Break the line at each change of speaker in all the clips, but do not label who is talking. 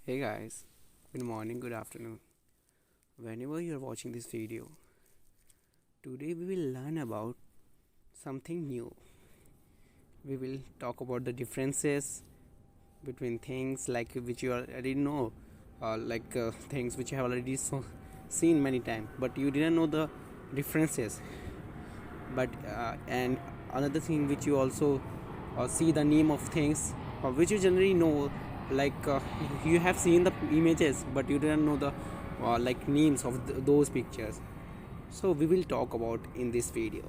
Hey guys, good morning, good afternoon. Whenever you're watching this video, today we will learn about something new. We will talk about the differences between things like which you already know, things which you have already seen many times, but you didn't know the differences. But and another thing which you also see the name of things which you generally know, like you have seen the images, but you didn't know the names of those pictures. So we will talk about in this video.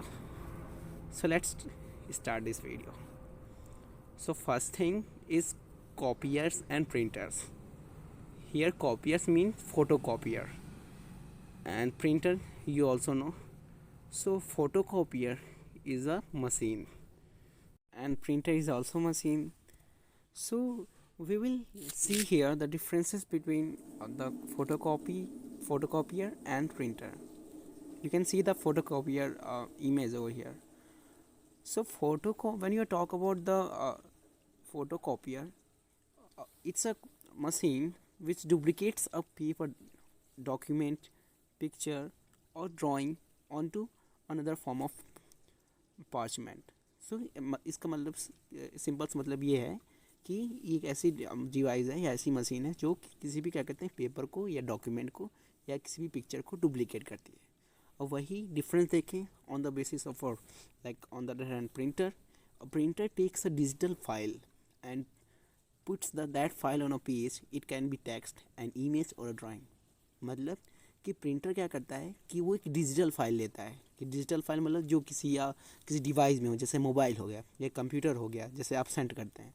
So let's start this video. So first thing is copiers and printers. Here copiers mean photocopier, and printer you also know. So photocopier is a machine and printer is also machine. So we will see here the differences between the photocopier and printer. You can see the photocopier image over here. So when you talk about the photocopier, it's a machine which duplicates a paper, document, picture or drawing onto another form of parchment. So इसका मतलब simple मतलब ये है कि ये एक ऐसी device है या ऐसी मशीन है जो किसी भी क्या कहते हैं पेपर को या डॉक्यूमेंट को या किसी भी पिक्चर को डुप्लीकेट करती है. और वही डिफरेंस देखें on the basis of like on the other hand printer. A printer takes a digital file and puts that file on a page. It can be text, an image or a drawing. मतलब कि printer क्या करता है कि वो एक digital file लेता है. कि डिजिटल फाइल मतलब जो किसी डिवाइस में हो, जैसे मोबाइल हो गया या कंप्यूटर हो गया, जैसे आप सेंड करते हैं,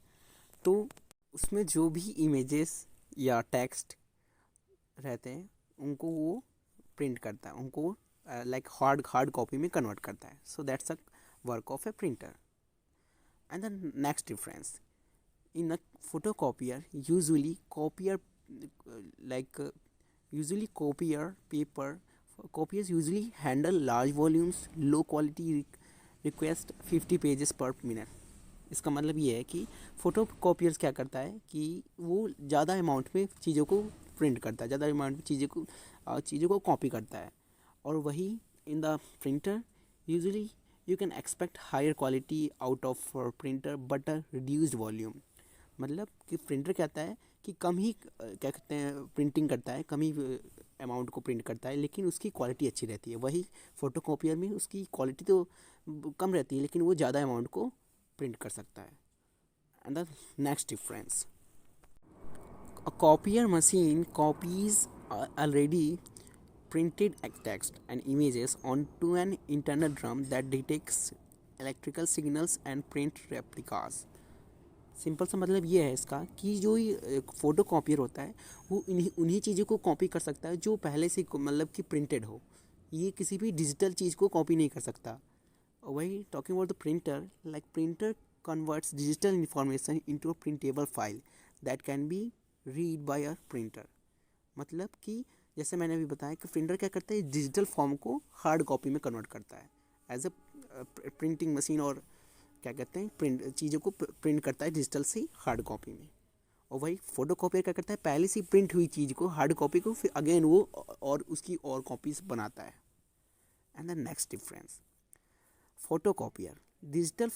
तो उसमें जो भी इमेजेस या टेक्स्ट रहते हैं उनको वो प्रिंट करता है, उनको लाइक हार्ड कॉपी में कन्वर्ट करता है. So that's a work of A printer. And the next difference, in a photocopier usually copier paper. Copiers usually handle large volumes, low quality request 50 pages per minute. इसका मतलब ये है कि photo कॉपियर्स क्या करता है कि वो ज़्यादा अमाउंट में चीज़ों को प्रिंट करता है, ज़्यादा अमाउंट में चीज़ों को कॉपी करता है. और वही in the printer usually you can expect higher quality out of printer but a reduced volume. मतलब कि प्रिंटर कहता है कि कम ही क्या कहते हैं प्रिंटिंग करता है, कम ही अमाउंट को प्रिंट करता है, लेकिन उसकी क्वालिटी अच्छी रहती है. वही फ़ोटोकॉपियर में उसकी क्वालिटी तो कम रहती है लेकिन वो ज़्यादा अमाउंट को प्रिंट कर सकता है. And the next difference, a copier machine copies already printed text and images onto an internal drum that detects electrical signals and print replicas. Simple सा मतलब ये है इसका कि जो ये फ़ोटो कॉपियर होता है वो उन्हीं चीज़ों को कॉपी कर सकता है जो पहले से मतलब कि प्रिंटेड हो. ये किसी भी डिजिटल चीज़ को कॉपी नहीं कर सकता. वही talking about the printer, like printer converts digital information into a printable file that can be read by a printer. मतलब कि जैसे मैंने अभी बताया कि प्रिंटर क्या करता है, डिजिटल फॉर्म को हार्ड कॉपी में कन्वर्ट करता है एज अ प्रिंटिंग मशीन, और क्या कहते हैं प्रिंट चीज़ों को प्रिंट करता है डिजिटल से हार्ड कॉपी में. और वही फोटो कॉपियर क्या करता है, पहले से प्रिंट हुई चीज़ को हार्ड कॉपी को फिर अगेन वो और उसकी और कॉपीज बनाता है. And the next difference, photo copier digital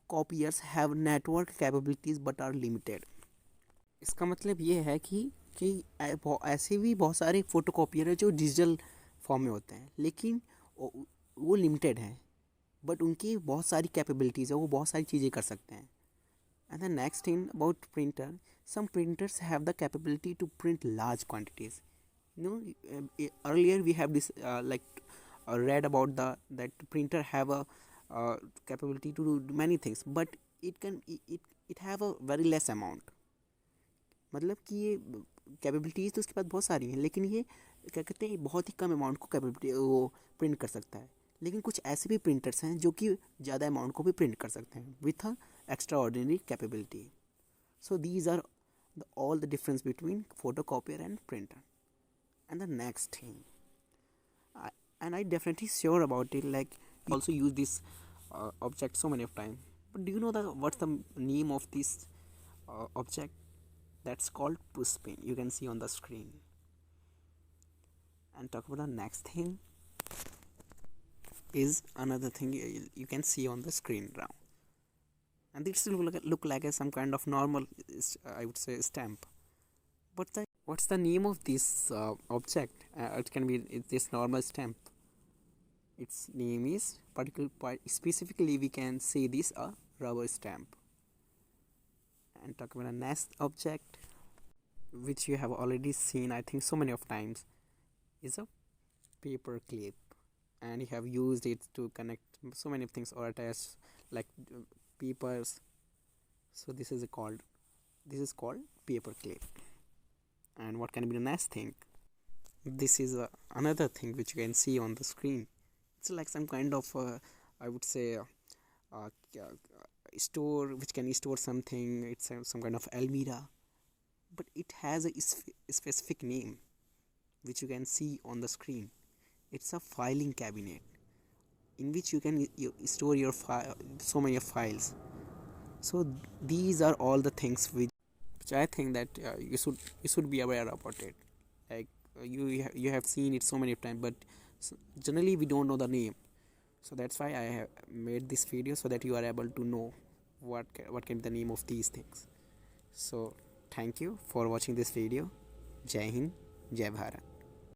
copiers have network capabilities but are limited. इसका मतलब ये है कि ऐसे भी बहुत सारे फ़ोटो कॉपियर है जो डिजिटल फॉर्म में होते हैं लेकिन वो लिमिटेड हैं, बट उनकी बहुत सारी कैपेबिलिटीज़ है, वो बहुत सारी चीज़ें कर सकते हैं. And the next thing about printer, some printers have the capability to print large quantities. Earlier we have this read about that printer have a capability to do many things, but it have a very less amount. मतलब कि ये capabilities तो उसके पास बहुत सारी हैं लेकिन ये क्या कहते हैं बहुत ही कम अमाउंट को कैपेबिलिटी वो प्रिंट कर सकता है. लेकिन कुछ ऐसे भी प्रिंटर्स हैं जो कि ज़्यादा अमाउंट को भी प्रिंट कर सकते हैं with a extraordinary capability. So these are all the difference between photocopier and printer. And the next thing, and I definitely sure about it, like also use this object so many of time, but do you know what's the name of this object? That's called push pin. You can see on the screen. And talk about the next thing is another thing you can see on the screen now. And this look like some kind of normal, I would say, stamp. But what's the name of this object? It can be this normal stamp. Its name is specifically we can say this a rubber stamp. And talk about the next object, which you have already seen, I think, so many of times, is a paper clip. And you have used it to connect so many things or attach like papers. So this is called paper clip. And what can be the next thing? This is another thing which you can see on the screen. It's like some kind of I would say store which can store something. It's some kind of almirah, but it has a specific name which you can see on the screen. It's a filing cabinet in which you can store your so many files. So these are all the things which I think that you should be aware about it. Like you have seen it so many times, but generally we don't know the name. So that's why I have made this video, so that you are able to know what can be the name of these things. So thank you for watching this video. Jai Hind, Jai Bharat.